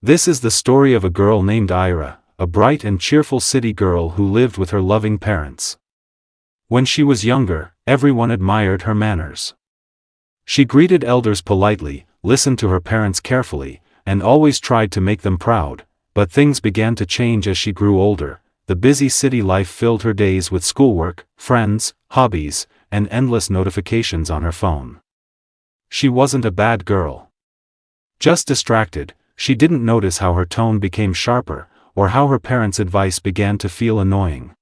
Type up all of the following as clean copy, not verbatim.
This is the story of a girl named Ira, a bright and cheerful city girl who lived with her loving parents. When she was younger, everyone admired her manners. She greeted elders politely, listened to her parents carefully, and always tried to make them proud. But things began to change as she grew older. The busy city life filled her days with schoolwork, friends, hobbies, and endless notifications on her phone. She wasn't a bad girl. Just distracted. She didn't notice how her tone became sharper, or how her parents' advice began to feel annoying.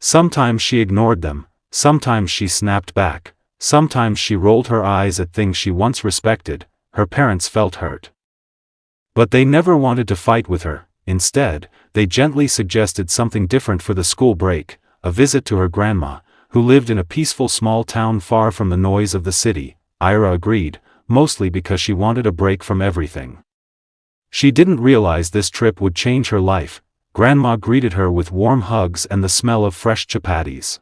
Sometimes she ignored them, sometimes she snapped back, sometimes she rolled her eyes at things she once respected. Her parents felt hurt. But they never wanted to fight with her. Instead, they gently suggested something different for the school break, a visit to her grandma, who lived in a peaceful small town far from the noise of the city. Ira agreed, mostly because she wanted a break from everything. She didn't realize this trip would change her life. Grandma greeted her with warm hugs and the smell of fresh chapatis.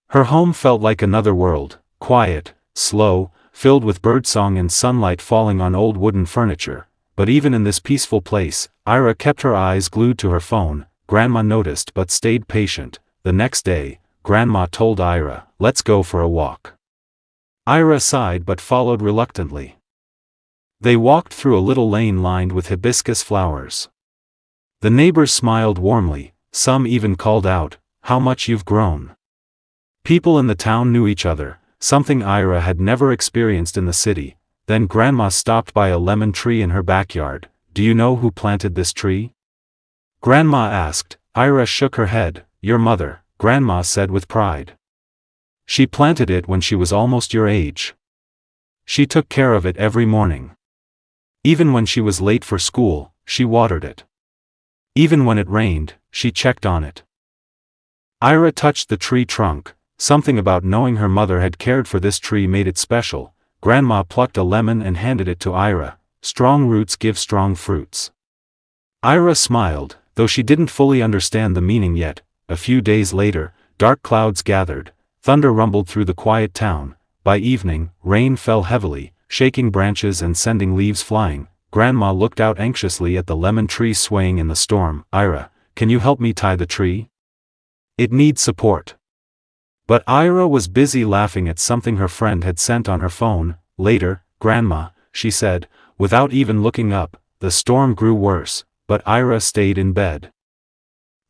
Her home felt like another world, quiet, slow, filled with birdsong and sunlight falling on old wooden furniture. But even in this peaceful place, Ira kept her eyes glued to her phone. Grandma noticed but stayed patient. The next day, Grandma told Ira, "Let's go for a walk." Ira sighed but followed reluctantly. They walked through a little lane lined with hibiscus flowers. The neighbors smiled warmly, some even called out, "How much you've grown." People in the town knew each other, something Ira had never experienced in the city. Then Grandma stopped by a lemon tree in her backyard. "Do you know who planted this tree?" Grandma asked. Ira shook her head. "Your mother," Grandma said with pride. "She planted it when she was almost your age. She took care of it every morning. Even when she was late for school, she watered it. Even when it rained, she checked on it." Ira touched the tree trunk. Something about knowing her mother had cared for this tree made it special. Grandma plucked a lemon and handed it to Ira. "Strong roots give strong fruits." Ira smiled, though she didn't fully understand the meaning yet. A few days later, dark clouds gathered, thunder rumbled through the quiet town. By evening, rain fell heavily, shaking branches and sending leaves flying. Grandma looked out anxiously at the lemon tree swaying in the storm. "Ira, can you help me tie the tree? It needs support." But Ira was busy laughing at something her friend had sent on her phone. Later, "Grandma," she said, without even looking up. The storm grew worse, but Ira stayed in bed.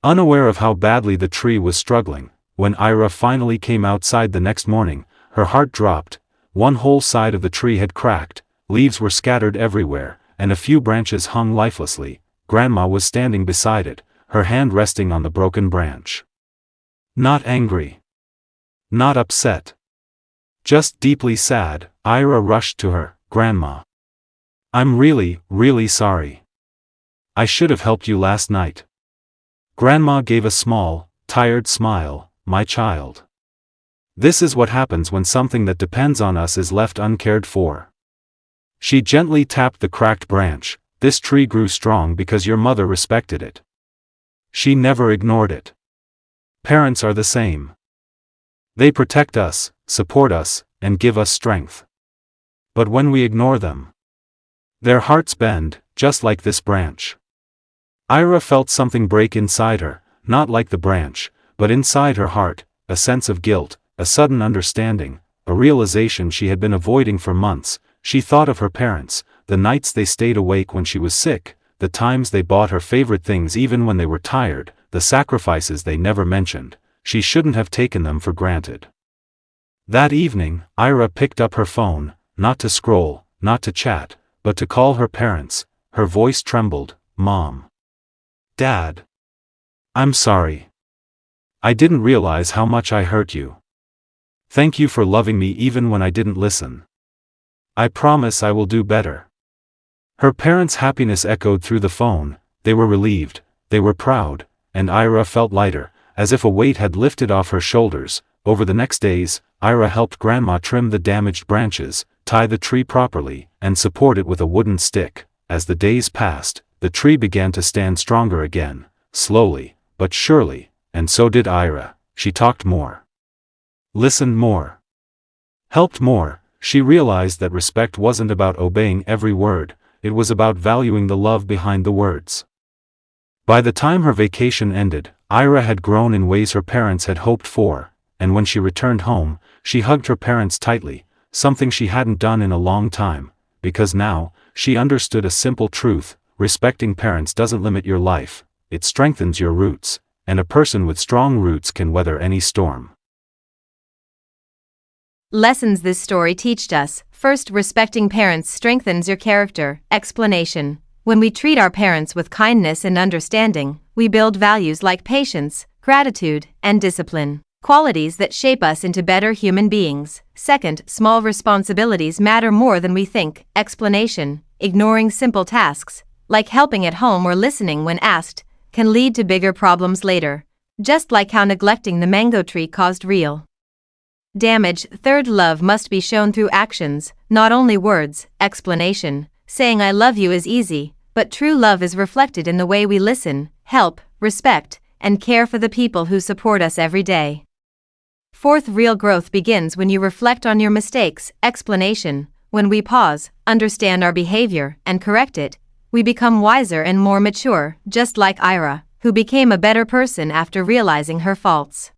Unaware of how badly the tree was struggling, when Ira finally came outside the next morning, her heart dropped. One whole side of the tree had cracked, leaves were scattered everywhere, and a few branches hung lifelessly. Grandma was standing beside it, her hand resting on the broken branch. Not angry. Not upset. Just deeply sad. Ira rushed to her. "Grandma. I'm really, really sorry. I should have helped you last night." Grandma gave a small, tired smile. "My child. This is what happens when something that depends on us is left uncared for." She gently tapped the cracked branch. "This tree grew strong because your mother respected it. She never ignored it. Parents are the same. They protect us, support us, and give us strength. But when we ignore them, their hearts bend, just like this branch." Ira felt something break inside her, not like the branch, but inside her heart, a sense of guilt, a sudden understanding, a realization she had been avoiding for months. She thought of her parents, the nights they stayed awake when she was sick, the times they bought her favorite things even when they were tired, the sacrifices they never mentioned. She shouldn't have taken them for granted. That evening, Ira picked up her phone, not to scroll, not to chat, but to call her parents. Her voice trembled. "Mom. Dad. I'm sorry. I didn't realize how much I hurt you. Thank you for loving me even when I didn't listen. I promise I will do better." Her parents' happiness echoed through the phone. They were relieved, they were proud, and Ira felt lighter, as if a weight had lifted off her shoulders. Over the next days, Ira helped Grandma trim the damaged branches, tie the tree properly, and support it with a wooden stick. As the days passed, the tree began to stand stronger again, slowly, but surely, and so did Ira. She talked more, listened more, helped more. She realized that respect wasn't about obeying every word, it was about valuing the love behind the words. By the time her vacation ended, Ira had grown in ways her parents had hoped for, and when she returned home, she hugged her parents tightly, something she hadn't done in a long time, because now, she understood a simple truth: respecting parents doesn't limit your life, it strengthens your roots, and a person with strong roots can weather any storm. Lessons this story teached us. First, respecting parents strengthens your character. Explanation. When we treat our parents with kindness and understanding, we build values like patience, gratitude, and discipline, qualities that shape us into better human beings. Second, small responsibilities matter more than we think. Explanation. Ignoring simple tasks, like helping at home or listening when asked, can lead to bigger problems later, just like how neglecting the mango tree caused real damage. Third, love must be shown through actions, not only words. Explanation. Saying I love you is easy, but true love is reflected in the way we listen, help, respect, and care for the people who support us every day. Fourth, real growth begins when you reflect on your mistakes. Explanation. When we pause, understand our behavior, and correct it, we become wiser and more mature, just like Ira, who became a better person after realizing her faults.